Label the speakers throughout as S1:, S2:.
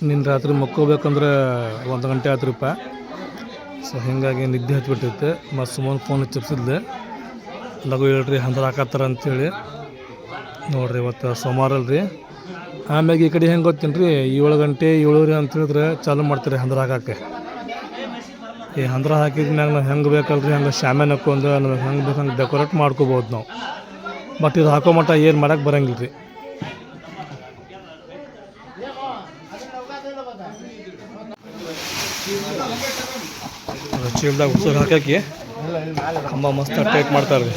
S1: ನಿನ್ನ ರಾತ್ರಿ ಮಕ್ಕೋಬೇಕಂದ್ರೆ 1 ಗಂಟೆ ಆಯ್ತುರಿಪ್ಪ. ಸೊ ಹೀಗಾಗಿ ನಿದ್ದೆ ಹತ್ಬಿಟ್ಟಿತ್ತು. ಮತ್ತು ಸುಮ್ಮನೆ ಫೋನ್ ಹಚ್ಚಿಸಿದ್ದೆ, ಲಘು ಹೇಳ್ರಿ ಹಂದ್ರೆ ಹಾಕತ್ತಾರ ಅಂಥೇಳಿ. ನೋಡಿರಿ ಇವತ್ತು ಸೋಮವಾರ ಅಲ್ರಿ. ಆಮ್ಯಾಗ ಈ ಕಡೆ ಹೆಂಗೆ ಗೊತ್ತೇನು ರೀ, 7 ಗಂಟೆ 7:30 ಅಂತ ಹೇಳಿದ್ರೆ ಚಾಲು ಮಾಡ್ತಾರೆ ಹಂದ್ರೆ ಹಾಕಕ್ಕೆ. ಈ ಹಂದ್ರೆ ಹಾಕಿದ್ಮ್ಯಾಗ ನಾವು ಹೆಂಗೆ ಬೇಕಲ್ರಿ ಹಂಗೆ ಶಾಮ್ಯಾನ ಹಾಕೊಂಡು ನಮಗೆ ಹೆಂಗೆ ಬೇಕು ಹಂಗೆ ಡೆಕೋರೇಟ್ ಮಾಡ್ಕೋಬೋದು ನಾವು. ಬಟ್ ಇದು ಹಾಕೋ ಮಟ್ಟ ಏನು ಮಾಡೋಕ್ಕೆ ಬರೋಂಗಿಲ್ಲ ರೀ. ಚೀಲ್ದಾಗ ಉಸುರು ಹಾಕಿ ಕಂಬ ಮಸ್ತ್ ಟೈಟ್ ಮಾಡ್ತಾರೆ ರೀ.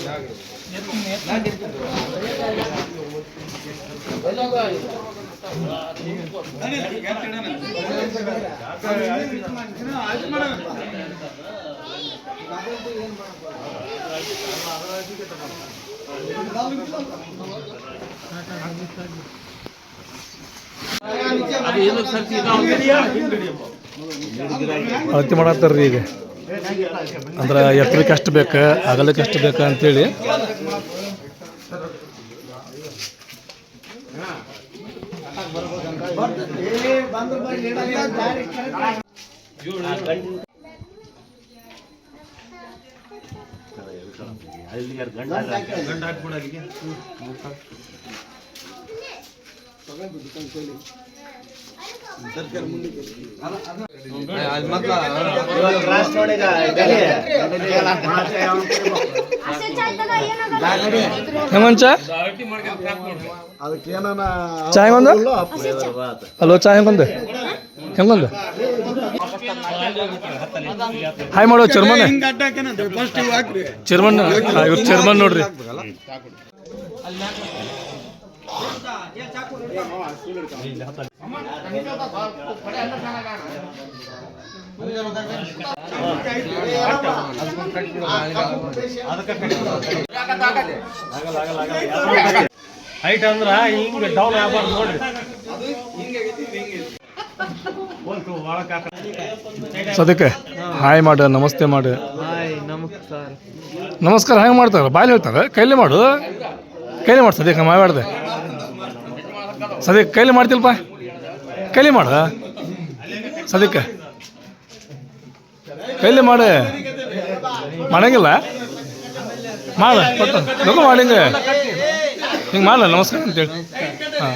S1: ಅಳತೆ ಮಾಡತ್ತಾರ ರೀ ಈಗ. ಅಂದ್ರೆ ಎತ್ತರಕ್ಕೆ ಎಷ್ಟು ಬೇಕು ಅಗಲಕ್ಕೆ ಎಷ್ಟು ಬೇಕು ಅಂತೇಳಿ. ಹೆಂಗಂಚ ಚಾಯ್ ಒಂದು ಹಲೋ ಚಾಯ್ ಹೆಂಗೊಂದು ಹೆಂಗೊಂದು ಹಾಯ್ ಮಾಡೋ ಚರ್ಮನ್ ಚರ್ಮನ್ ಇವ್ರು ಚರ್ಮನ್ ನೋಡ್ರಿ. ಹೈಟ್ ಅಂದ್ರ ಹಿಂಗೆ ಡೌನ್ ಆಗಬಾರ್ದು ನೋಡ್ರಿ. ಸದ್ಯಕ್ಕೆ ಹಾಯ್ ಮಾಡು, ನಮಸ್ತೆ ಮಾಡು. ನಮಸ್ಕಾರ ಹೆಂಗೆ ಮಾಡ್ತಾರೆ? ಬಾಯಲ್ಲಿ ಹೇಳ್ತಾರೆ, ಕೈಲಿ ಮಾಡು, ಕೈಲಿ ಮಾಡು. ಸದ್ಯಕ್ಕೆ ಮಾತಾಡ್ದೆ ಸದ್ಯಕ್ಕೆ ಕೈಲಿ ಮಾಡ್ತಿಲ್ಪ, ಕೈಲಿ ಮಾಡು. ಸದ್ಯಕ್ಕೆ ಕೈಲಿ ಮಾಡು, ಮಾಡಂಗಿಲ್ಲ ಮಾಡ ಲಗು ಮಾಡಿ ಹಿಂಗೆ ಹಿಂಗೆ ಮಾಡಲ್ಲ ನಮಸ್ಕಾರ ಅಂತೇಳಿ. ಹಾಂ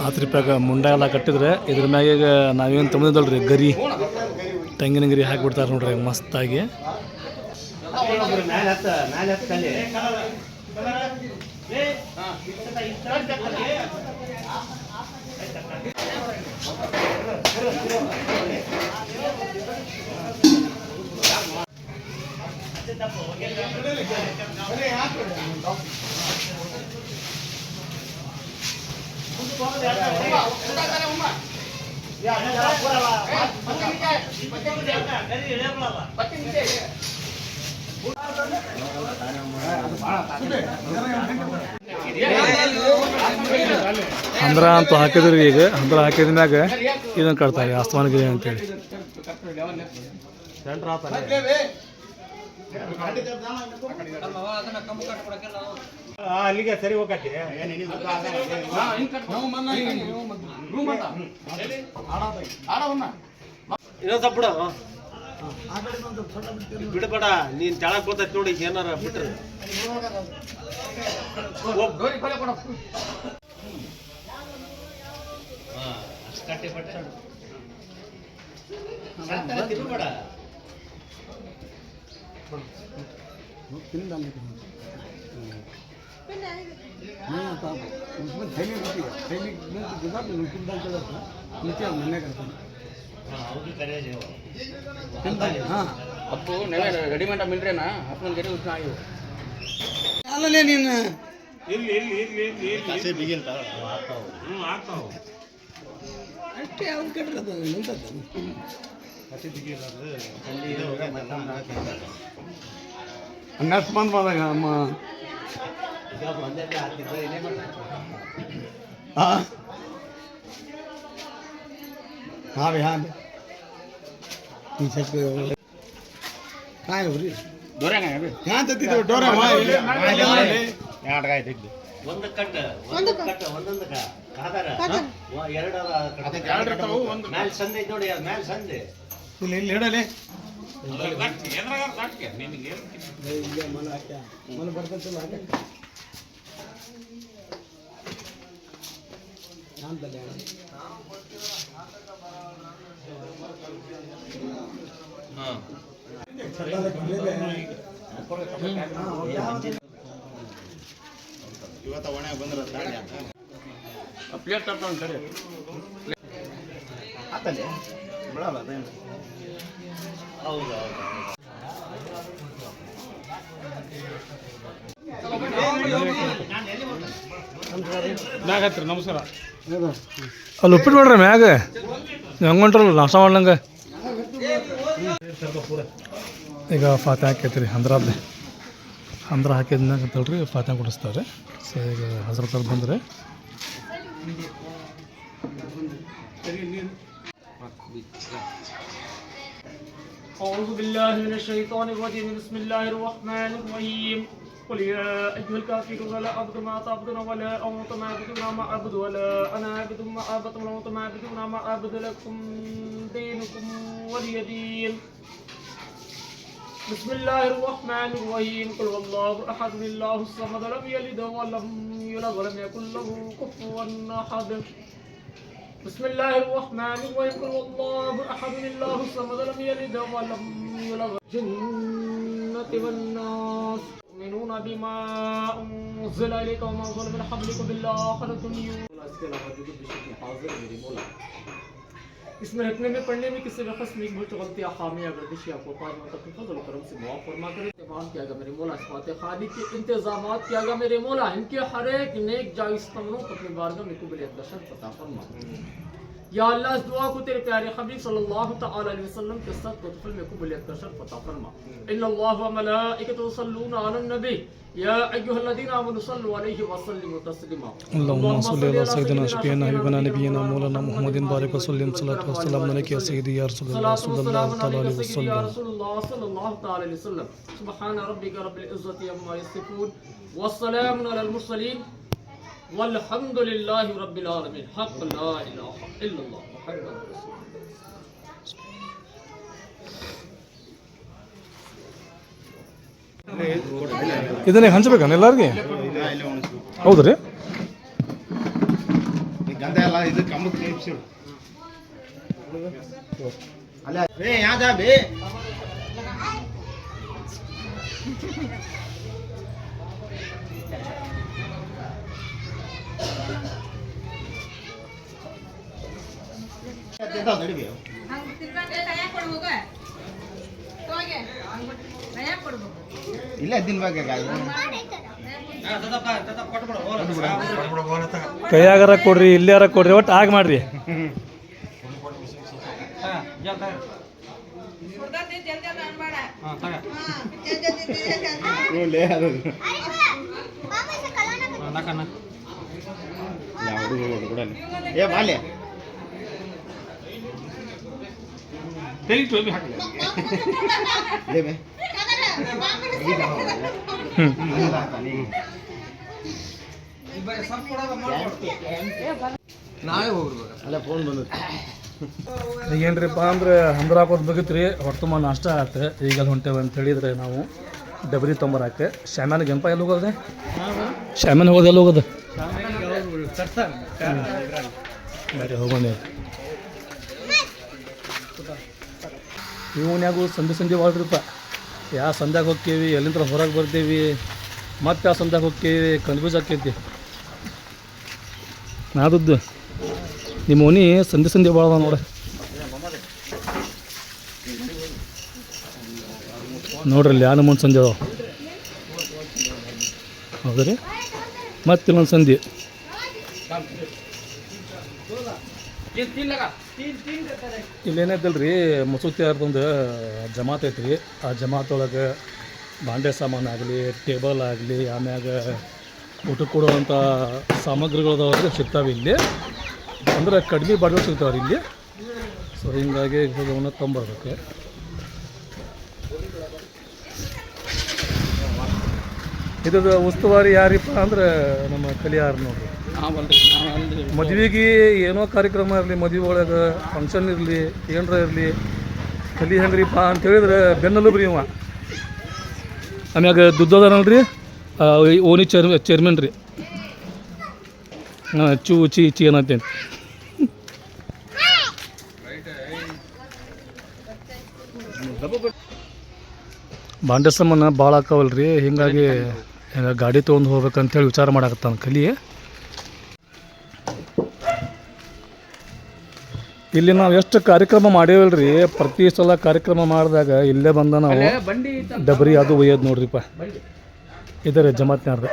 S1: ಆತ್ರಿಪ್ಯಾಗ ಮುಂಡ ಎಲ್ಲ ಕಟ್ಟಿದ್ರೆ ಇದ್ರ ಮ್ಯಾಗ ನಾವೇನು ತಂದಿದ್ದಲ್ರಿ ಗರಿ, ತೆಂಗಿನ ಗರಿ ಹಾಕಿಬಿಡ್ತಾರೆ ನೋಡ್ರಿ ಮಸ್ತಾಗಿ. ಹಂದ್ರ ಅಂತೂ ಹಾಕಿದ್ರಿ. ಈಗ ಹಂದ್ರ ಹಾಕಿದ ಮ್ಯಾಗ ಇದನ್ನು ಕಟ್ತಾರೆ ಆಸ್ತಮಾನಗಿರಿ ಅಂತೇಳಿ.
S2: ಅಲ್ಲಿಗೆ ಸರಿ ಹೋಗತ್ತೆ. ಬಿಡಬೇಡ, ನೀನ್ ತೆಳಕ್ ಬರ್ತೈತಿ ನೋಡಿ ಏನಾರ ಬಿಟ್ರೆ. ತಿರುಗಬೇಡ.
S3: ಅಪ್ಪು ರೆಡಿಮೇಡ್ ಮಿಲ್ರೇನಾ ಅಪ್ಪನ ಗರಿ ಉತ್ನ ಆಗಿ
S2: ಅಲ್ಲೇ ನೀನು
S4: ಇಲ್ಲಿ ಇಲ್ಲಿ ಇಲ್ಲಿ ಇಲ್ಲಿ ಬಿಗಿಲ್ ಆಗ್ತಾವ.
S2: ಅಷ್ಟೇ ಅವ್ರು ಕಟ್ಟಿರೋದು ನಿಂತದ್ದು
S4: ಹಸಿ ಬಿಗಿಲ್ ಅದು
S2: ಅನ್ನಸ್ ಬಂದ್ ಬಂದಾಗ ಅಮ್ಮ ಈಗ ಒಂದೇ ಹಾಕಿದ್ರೆ ಏನೇ ಮಾಡ್ತಾರೆ
S4: हाँ हाँ भाई हाँ टी शर्ट पे कहाँ है उरी
S3: ದೂರಂಗ ಅಭಿ
S4: यहाँ तक तो डोरा वहाँ
S3: ಎರಡು ಗಾಯ ತೆಗ್ದು
S2: ಒಂದು ಕಟ್ಟ ಒಂದೊಂದು ಆಧಾರ ಎರಡು ಮ್ಯಾಲ್ ಸಂದೆ ಐತೆ ನೋಡಿ ಅದು ಮ್ಯಾಲ್ ಸಂದೆ
S4: ಇಲ್ಲಿ ಇಲ್ಲಿ ಹೇಳಲೆ ಮನ ಬರ್ತಂತಲ್ಲ ಹಾಗೆ ಇವತ್ತ ಒಣೆ ಬಂದ್ರ
S3: ಪ್ಲೇಟ್ ತರ್ತಾನೆ ಸರಿ
S4: ಆತಲ್ಲಿ ಬಿಡಲ್ಲ ಅದೇನು
S2: ಹೌದು
S3: ಮ್ಯಾಗ ಹತ್ತಿರ ನಮಸ್ಕಾರ
S1: ಅಲ್ಲಿ ಉಪ್ಪಿಟ್ಟು ಮಾಡ್ರಿ ಮ್ಯಾಗ ಹೆಂಗೆ ಹೊಂಟ್ರಲ್ಲ ನಾಷ್ಟ ಮಾಡ್ಲಂಗೆ ಈಗ ಫಾತೆ ಹಾಕೈತ್ರಿ ಹಂದ್ರ ಹಾಕಿದ್ಮ್ಯಾಗ ಅಂತಲ್ರಿ ಫಾತೆ ಕೊಡಿಸ್ತಾರೆ ಸೊ ಈಗ ಹಸ್ರತಲ್ಲಿ ಬಂದರೆ
S5: أعوذ بالله من الشيطان الرجيم بسم الله الرحمن الرحيم قل يا أيها الكافرون لا أعبد ما تعبدون ولا أنتم عابدون ما أعبد ولا أنا عابد ما عبدتم ولا أنتم عابدون ما أعبد لكم دينكم ولي دين بسم الله الرحمن الرحيم قل والله أحد الله الصمد لم يلد ولم يولد ولم يكن له كفوا أحد بسم الله الرحمن الرحيم قل والله احد الله الصمد لم يلد ولم يولد الجنة والناس يؤمنون بما انزل اليك وما انزل من قبلك بالآخرة इसमें रखने में पढ़ने में किसी वक्त में बहुत गलतियां खामियां गर्दिश या कोताही और फजल करम से माफ फरमा करे तमाम किया गया मेरे मौला इस्पात खाली के इंतजामात किया गया मेरे मौला इनके हर एक नेक जायज़ तमन्नों को अपनी बारगाह में कबूलियत का शर्त अता फरमा या अल्लाह इस दुआ को तेरे प्यारे हबीब सल्लल्लाहु तआला अलैहि वसल्लम के साथ तोफल में कबूलियत का शर्त अता फरमा इन्नल्लाह व मलाइकतहु यसल्लूना अलन नबी या अय्युहल्लज़ीना आमनु सल्लु अलैहि व सल्लिमु तस्लीमा
S1: अल्लाहुम्मा सल्लि अला सय्यिदिना शफीना हबीबना नबियना मौलाना मुहम्मदिन बारिक वसल्लिम सल्लल्लाहु अलैहि वसल्लम अलैहि या सय्यिदी या रसूलल्लाह सल्लल्लाहु तआला अलैहि वसल्लम सुब्हान रब्बिका रब्बिल इज्जति अम्मा यसिफून वस्सलामुन अलल मुरसलीन वल्हम्दुलिल्लाहि रब्बिल आलमीन हक़ ला इलाहा इल्लल्लाह मुहम्मदुर रसूलुल्लाह ಇದನ್ನ ಹಂಚಬೇಕಣ್ಣ ಎಲ್ಲರಿಗೆ
S4: ಇಲ್ಲಿ ಉಣಿಸು
S1: ಹೌದು ರೀ
S4: ಈ ಗಂಧ ಎಲ್ಲ ಇದು ಕಂಬಕ್ಕೆ ನೇಪಿಸಿ ಅಲ್ಲ ರೇ ಯಾದ ಬೇ ನಡಿಬಿ ಇಲ್ಲ ದಿನವಾಗ
S1: ಕೈಯಾಗಾರ ಕೊಡ್ರಿ ಇಲ್ಲಿಯಾರ ಕೊಡ್ರಿ ಒಟ್ಟು ಆಗ ಮಾಡ್ರಿ
S4: ಏ ಬಾಲ್ಯ ಲೇ ಬೇ ಅಲ್ಲ ಫೋನ್ ಬಂದದ್ದು
S1: ಏನ್ರಿಪ್ಪ ಅಂದ್ರೆ ಹಂದ್ರ ಹಾಕೋದು ಬೇಕಿತ್ತು ಹೊಟ್ಟು ತುಂಬ ನಾಷ್ಟ ಆಯ್ತು ಈಗ ಅಲ್ಲಿ ಹೊಂಟೇವೆ ಅಂತ ಹೇಳಿದ್ರೆ ನಾವು ಡಬರಿ ತೊಂಬರಾಕೆ ಶಾಮ್ಯಾನ ಕೆಂಪ ಎಲ್ಲಿ ಹೋಗೋದೆ ಶಾಮ್ಯಾನ ಹೋಗೋದು ಎಲ್ಲಿ ಹೋಗೋದು ಬೇರೆ ಹೋಗೋಣ ಇವನ್ಯಾಗೂ ಸಂಜೆ ಮಾಡ್ರಿಪ್ಪ ಯಾವ ಸಂಧ್ಯಾಗ ಹೋಗ್ತೀವಿ ಎಲ್ಲಿಂದ ಹೊರಗೆ ಬರ್ತೀವಿ ಮತ್ತೆ ಯಾವ ಸಂಧ್ಯಾಗ ಹೋಗ್ತೀವಿ ಕನ್ಫ್ಯೂಸ್ ಆಕೈತಿ ನಾದದ್ದು ನಿಮ್ಮ ಮನೆ ಸಂಧಿ ಭಾಳ ನೋಡ ನೋಡ್ರಿ ಅಲ್ಲಿ ಯಾವ ಮುಂದೆ ಸಂಧಿ ಅದಾವ ಹೌದು ರೀ ಮತ್ತೆ ಇನ್ನೊಂದು ಸಂಧಿ ಇಲ್ಲೇನೈತಲ್ರಿ ಮಸೂತಿ ಅರ್ದೊಂದು ಜಮಾತ್ ಐತ್ರಿ ಆ ಜಮಾತ್ ಒಳಗೆ ಬಾಂಡೆ ಸಾಮಾನು ಆಗಲಿ ಟೇಬಲ್ ಆಗಲಿ ಆಮ್ಯಾಗ ಊಟ ಕೊಡುವಂಥ ಸಾಮಗ್ರಿಗಳದಾವ್ರೆ ಸಿಗ್ತಾವೆ ಇಲ್ಲಿ, ಅಂದ್ರೆ ಕಡಿಮೆ ಬಾಡಿಗೆ ಸಿಗ್ತಾವ್ರಿ ಇಲ್ಲಿ. ಸೊ ಹಿಂಗಾಗಿ ಅವನ್ನ ತೊಂಬರ್ಬೇಕು. ಇದ್ರದ್ದು ಉಸ್ತುವಾರಿ ಯಾರಿಪ್ಪ ಅಂದ್ರೆ ನಮ್ಮ ಕಲಿಯಾರ ನೋಡ್ರಿ. ಮದುವೆಗೆ ಏನೋ ಕಾರ್ಯಕ್ರಮ ಇರಲಿ, ಮದುವೆ ಒಳಗೆ ಫಂಕ್ಷನ್ ಇರಲಿ, ಏನರ ಇರಲಿ, ಕಲಿ ಹೆಂಗ್ರಿಪ್ಪ ಅಂತ ಹೇಳಿದ್ರೆ ಬೆನ್ನಲ್ಲೂ ಇವ. ಆಮ್ಯಾಗ ದುಡ್ಡೋದಾರಲ್ರಿ ಓನಿ ಚೇರ್ಮನ್ ರೀ, ಚೂ ಚಿ ಚಿ ಏನಂತೇನೆ. ಬಾಂಡೆ ಸಾಮಾನು ಭಾಳ ಹಾಕವಲ್ರಿ, ಹಿಂಗಾಗಿ ಗಾಡಿ ತೊಗೊಂಡು ಹೋಗ್ಬೇಕಂತೇಳಿ ವಿಚಾರ ಮಾಡಾಕತ್ತಾನ ಕಲಿ. ಇಲ್ಲಿ ನಾವು ಎಷ್ಟು ಕಾರ್ಯಕ್ರಮ ಮಾಡೇವಲ್ರಿ, ಪ್ರತಿ ಸಲ ಕಾರ್ಯಕ್ರಮ ಮಾಡಿದಾಗ ಇಲ್ಲೇ ಬಂದ ನಾವು ಡಬರಿ ಅದು ಒಯ್ಯೋದು ನೋಡ್ರಿಪ್ಪ. ಇದರ ಜಮಾತ್ನಾರ್ದ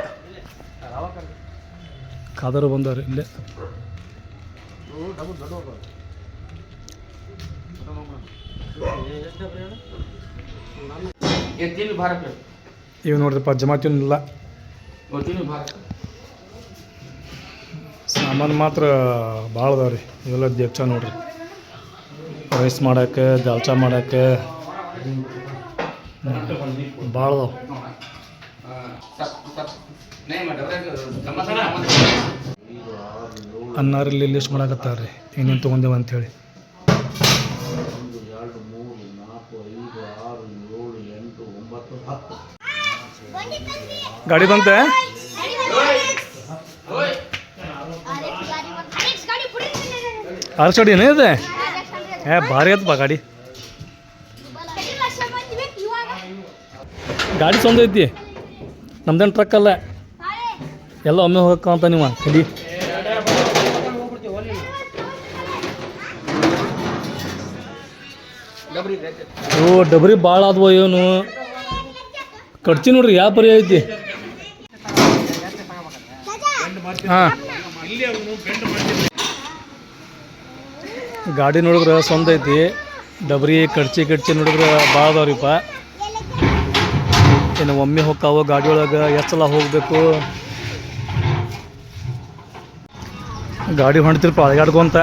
S1: ಖಾದರು ಬಂದವ್ರಿ ಇಲ್ಲೇ. ಇವು ನೋಡ್ರಿಪ್ಪ ಜಮಾತಿನಿಲ್ಲ, ಸಾಮಾನು ಮಾತ್ರ ಭಾಳ ಅದಾವ್ರಿ. ಇವೆಲ್ಲ ದೇಕ್ಷ ನೋಡ್ರಿ, ರೈಸ್ ಮಾಡೋಕ್ಕೆ, ದಾಲ್ಚಾ ಮಾಡೋಕ್ಕೆ ಭಾಳ ಅದಾವ. ಅನ್ನಾರಲ್ಲಿ ಲಿಸ್ಟ್ ಮಾಡಾಕತ್ತಾರ್ರಿ ಏನೇನು ತೊಗೊಂಡೇವ ಅಂಥೇಳಿ. ಗಾಡಿ ಬಂತೆ, ಆರ್ಸ್ ಗಾಡಿ ಏನಿದೆ? ಭಾರಿ ಆಯ್ತಪ್ಪ ಗಾಡಿ. ಗಾಡಿ ಸ್ವಂತ ಐತಿ, ನಮ್ದೇನು ಟ್ರಕ್ ಅಲ್ಲ, ಎಲ್ಲ ಒಮ್ಮೆ ಹೋಗಕ್ಕಂತ ನೀವು ಕಲಿ. ಓ ಡಬ್ರಿ ಭಾಳ ಆದ್ವು ಏನು ಕಡ್ಚಿ ನೋಡ್ರಿ, ಯಾವ ಪರಿ ಐತಿ. ಹಾಂ ಗಾಡಿ ನೋಡಿದ್ರೆ ಸ್ವಂತ ಐತಿ, ಡಬ್ರಿ ಕಡ್ಚಿ ನೋಡಿದ್ರೆ ಭಾಳ ಅದಾವ್ರಿಪ್ಪ. ಇನ್ನು ಒಮ್ಮೆ ಹೋಗ್ತಾವ ಗಾಡಿ ಒಳಗೆ, ಎಷ್ಟು ಸಲ ಹೋಗಬೇಕು. ಗಾಡಿ ಹೊಂಡ್ತಿರಪ್ಪ ಅಳಗಾಡ್ಕೊಂತ.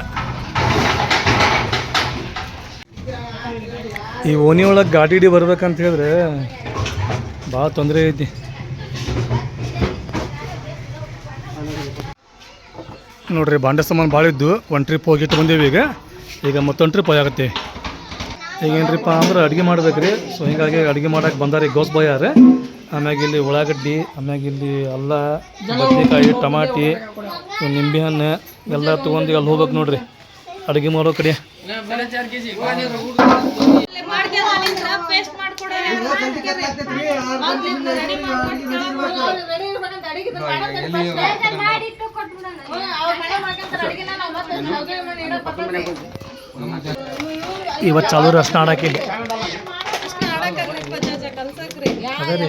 S1: ಈ ಓಣಿ ಒಳಗೆ ಗಾಡಿ ಹಿಡಿ ಬರ್ಬೇಕಂತ ಹೇಳಿದ್ರೆ ಭಾಳ ತೊಂದರೆ ಐತಿ. ನೋಡ್ರಿ ಬಾಂಡೆ ಸಾಮಾನು ಭಾಳ ಇದ್ದು ಒಂದು ಟ್ರಿಪ್ ಹೋಗಿಟ್ಟು ಬಂದೇವಿ. ಈಗ ಮತ್ತೊಂದು ಟ್ರಿಪ್ ಹೋಗತ್ತೆ. ಈಗ ಏನ್ರಿಪ್ಪ ಅಂದ್ರೆ ಅಡುಗೆ ಮಾಡ್ಬೇಕ್ರಿ. ಸೊ ಹೀಗಾಗಿ ಅಡುಗೆ ಮಾಡಕ್ಕೆ ಬಂದಾರೆ ಗೋಸ್ ಬಾಯಾರ. ಆಮ್ಯಾಗ ಇಲ್ಲಿ ಉಳ್ಳಾಗಡ್ಡಿ, ಆಮ್ಯಾಗ ಇಲ್ಲಿ ಅಲ್ಲ, ಬದನೆಕಾಯಿ, ಟಮಾಟಿ, ನಿಂಬೆಹಣ್ಣು ಎಲ್ಲ ತೊಗೊಂಡು ಅಲ್ಲಿ ಹೋಗ್ಬೇಕು ನೋಡ್ರಿ ಅಡುಗೆ ಮಾಡೋ ಕಡೆ. ಇವತ್ತು ಚಾಲು ಅರ್ಶನ ಆಡಕ್ಕೆ ಅದೇ ರೀ,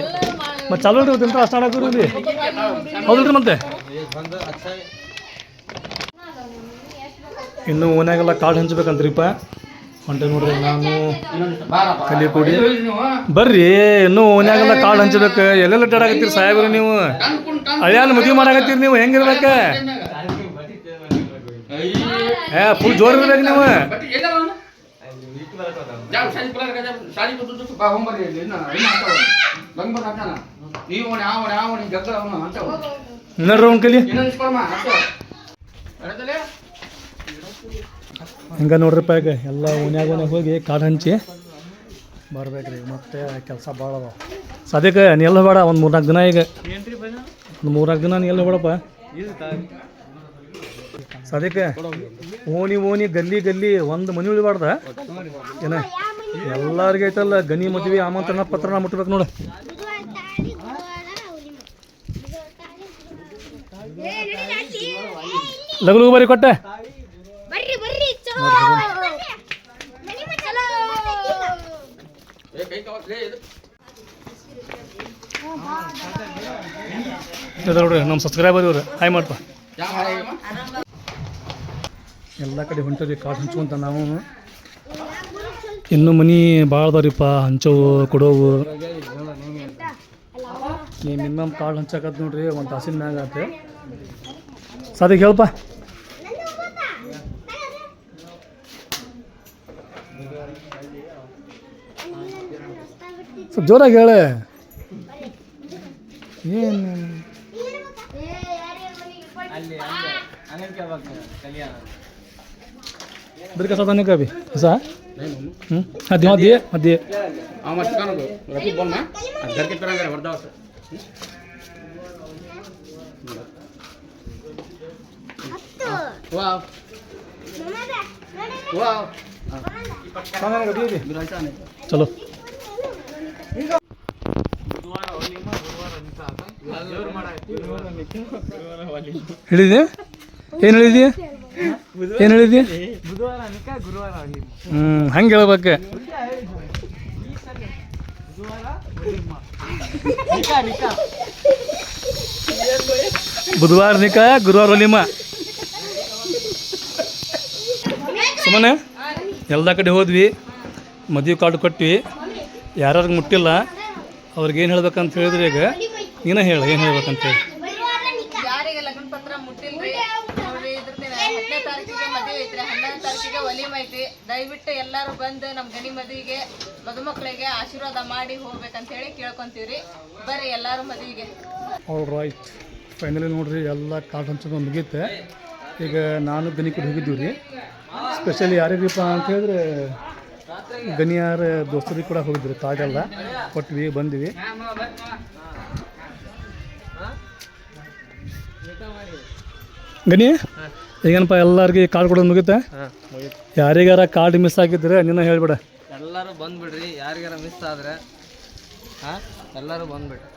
S1: ಮತ್ತೆ ಚಾಲು ರೀ ಇವತ್ತು ಅರ್ಶನ ಆಡಕ್ಕೆ ಹೌದಿಲ್ರಿ. ಮತ್ತೆ ಇನ್ನು ಓನ್ಯಾಗೆಲ್ಲ ಕಾರ್ಡ್ ಹಂಚ್ಬೇಕಂತ್ರಿಪ್ಪ. ಹೊಂಟೆ ನೋಡ್ರಿ ನಾನು ಕಲಿ ಕೂಡಿ ಬರ್ರಿ. ಇನ್ನೂ ಓನ್ಯಾಗೆಲ್ಲ ಕಾರ್ಡ್ ಹಂಚ್ಬೇಕು. ಎಲ್ಲೆಲ್ಲ ಅಡ್ಡಾಡಕತ್ತೀರಿ ಸಾಹೇಬ್ರಿ ನೀವು? ಹಳ್ಯಾನ ಮದುವೆ ಮಾಡಾಕತ್ತೀರಿ ನೀವು, ಹೆಂಗಿರ್ಬೇಕ? ಫುಲ್ ಜೋರ್ ಇರ್ಬೇಕು ನೀವು. ನೋಡ್ರಿ ಅವ್ನ ಕಲಿ ಹಿಂಗೆ ನೋಡ್ರಿಪ್ಪ. ಈಗ ಎಲ್ಲ ಓನ್ಯಾಗ ಹೋಗಿ ಕಾರ್ಡ್ ಹಂಚಿ ಬರ್ಬೇಕ್ರಿ. ಮತ್ತೆ ಕೆಲಸ ಭಾಳ ಅದಾವ. ಸದ್ಯಕ್ಕೆ ನೀ ಎಲ್ಲ ಬೇಡ, ಒಂದು 3-4 ದಿನ. ಈಗ ಒಂದು 3-4 ದಿನ ನೀ ಎಲ್ಲ ಬೇಡಪ್ಪ ಸದ್ಯಕ್ಕೆ. ಓಣಿ ಗಲ್ಲಿ ಒಂದು ಮನೆ ಉಳಿಬಾರ್ದ ಏನ? ಎಲ್ಲರಿಗೆ ಐತಲ್ಲ ಗನಿ ಮದುವೆ ಆಮಂತ್ರಣ ಪತ್ರನ ಮುಟ್ಬೇಕು ನೋಡು. ಲಗು ಬರಿ ಕೊಟ್ಟೆ. ನೋಡ್ರಿ ನಮ್ಮ ಸಬ್ಸ್ಕ್ರೈಬರ್ ಇವ್ರು ಹಾಯ್ ಮಾಡಪ್ಪ. ಎಲ್ಲ ಕಡೆ ಹೊಂಟರಿ ಕಾರ್ಡ್ ಹಂಚ್ಕೊಂತ. ನಾವು ಇನ್ನೂ ಮನಿ ಭಾಳ ಅದಾವ್ರಿಪ್ಪ ಹಂಚೋವು ಕೊಡೋವು. ಈ ಮಿನಿಮಮ್ ಕಾರ್ಡ್ ಹಂಚಕತ್ ನೋಡ್ರಿ ಒಂದು ತಾಸಿನ ಮ್ಯಾಗ ಆತ ಸಾದಿಕ್ ಹೇಳಪ್ಪ ಸ್ವಲ್ಪ ಜೋರಾಗಿ ಹೇಳ ಏನು बरं कसा नाही का बी कसा हाँ हाँ दिए हाँ दिए
S3: मत रफी बोल ना घर के तरह वर्दा वाह वाह
S1: चलो ಹೇಳಿದೆ ಏನು ಹೇಳಿದ್ಯಾ ಏನು ಹೇಳಿದ್ಯಾ ಹಂಗೆ ಹೇಳ್ಬೇಕು ಬುಧವಾರ ನಿಕ ಗುರುವಾರ ಒಲಿಮ ಸುಮ್ಮನೆ ಎಲ್ಲ ಕಡೆ ಹೋದ್ವಿ ಮದುವೆ ಕಾರ್ಡ್ ಕೊಟ್ವಿ ಯಾರ್ಯಾರಿಗೆ ಮುಟ್ಟಿಲ್ಲ ಅವ್ರಿಗೆ ಏನು ಹೇಳ್ಬೇಕಂತ ಹೇಳಿದ್ರೆ ಈಗ ನೀನೇ ಹೇಳ ಏನು ಹೇಳ್ಬೇಕಂತೇಳಿ
S6: ಯಾರಿಗೆ ಲಗ್ನ ಪತ್ರ ಮುಟ್ಟಿಲ್ರಿ ನೋಡ್ರಿ ಇದ್ರದ್ದು 10ನೇ ತಾರೀಕಿಗೆ ಮದುವೆ ಐತ್ರಿ 11ನೇ ತಾರೀಕಿಗೆ ಒಲಿಮ್ ಐತಿ ದಯವಿಟ್ಟು ಎಲ್ಲರೂ ಬಂದು ನಮ್ಮ ಗಣಿ ಮದುವೆಗೆ ಮದುಮಕ್ಕಳಿಗೆ ಆಶೀರ್ವಾದ ಮಾಡಿ ಹೋಗ್ಬೇಕಂತ ಹೇಳಿ ಕೇಳ್ಕೊಂತೀವ್ರಿ ಬರ್ರಿ ಎಲ್ಲರೂ ಮದುವೆಗೆ
S1: ಆಲ್ ರೈಟ್ ಫೈನಲಿ ನೋಡ್ರಿ ಎಲ್ಲ ಕಾರ್ಡ್ ಹಂಚೋದು ಮುಗೀತೆ ಈಗ ನಾನು ಗಣಿ ಕಡೆ ಹೋಗಿದ್ದೀವಿ ರೀ ಸ್ಪೆಷಲಿ ಯಾರಿಗಪ್ಪ ಅಂತ ಹೇಳಿದ್ರೆ ಗಣಿಯಾರ ದೋಸ್ತರಿಗೆ ಕೂಡ ಹೋಗಿದ್ವಿ ಕಾರ್ಡೆಲ್ಲ ಕೊಟ್ವಿ ಬಂದ್ವಿ ಗಣಿ ಈಗೇನಪ್ಪ ಎಲ್ಲರಿಗೆ ಕಾರ್ಡ್ ಕೊಡೋದು ಮುಗಿತಾ ಯಾರಿಗಾರ ಕಾರ್ಡ್ ಮಿಸ್ ಆಗಿದ್ರೆ ನೀನು ಹೇಳ್ಬಿಡ
S7: ಎಲ್ಲರೂ ಬಂದ್ಬಿಡ್ರಿ ಯಾರಿಗಾರ ಮಿಸ್ ಆದ್ರೆ ಎಲ್ಲರೂ ಬಂದ್ಬಿಡ್ರಿ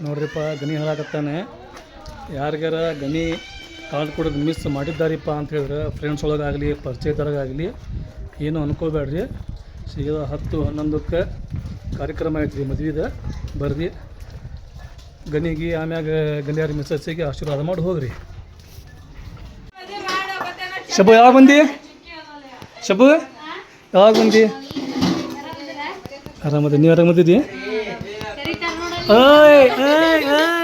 S1: ನೋಡ್ರಿಪ್ಪ ಗಣಿ ಹೇಳಕತ್ತಾನೆ ಯಾರಿಗಾರ ಗಣಿ ಕಾರ್ಡ್ ಕೊಡೋದು ಮಿಸ್ ಮಾಡಿದ್ದಾರಿಪ್ಪ ಅಂತ ಹೇಳಿದ್ರೆ ಫ್ರೆಂಡ್ಸ್ ಒಳಗಾಗಲಿ ಪರಿಚಯದೊಳಗಾಗಲಿ ಏನು ಅನ್ಕೋಬೇಡ್ರಿ ಸೀದಾ 10-11ಕ್ಕೆ ಕಾರ್ಯಕ್ರಮ ಐತ್ರಿ ಮದುವೆದ ಬರ್ರಿ ಗಣಿಗೆ ಆಮ್ಯಾಗ ಗಣಿಯಾರ ಮಿಸ್ಸಸ್ಸಿಗೆ ಆಶೀರ್ವಾದ ಮಾಡಿ ಹೋಗ್ರಿ ಶಬು ಯಾವಾಗ ಬಂದಿ ಶಬು ಯಾವಾಗ ಬಂದಿ ಆರಾಮದಿ ನೀವು ಆರಾಮದಿದ್ದಿ ಓಯ್ ಓಯ್ ಓಯ್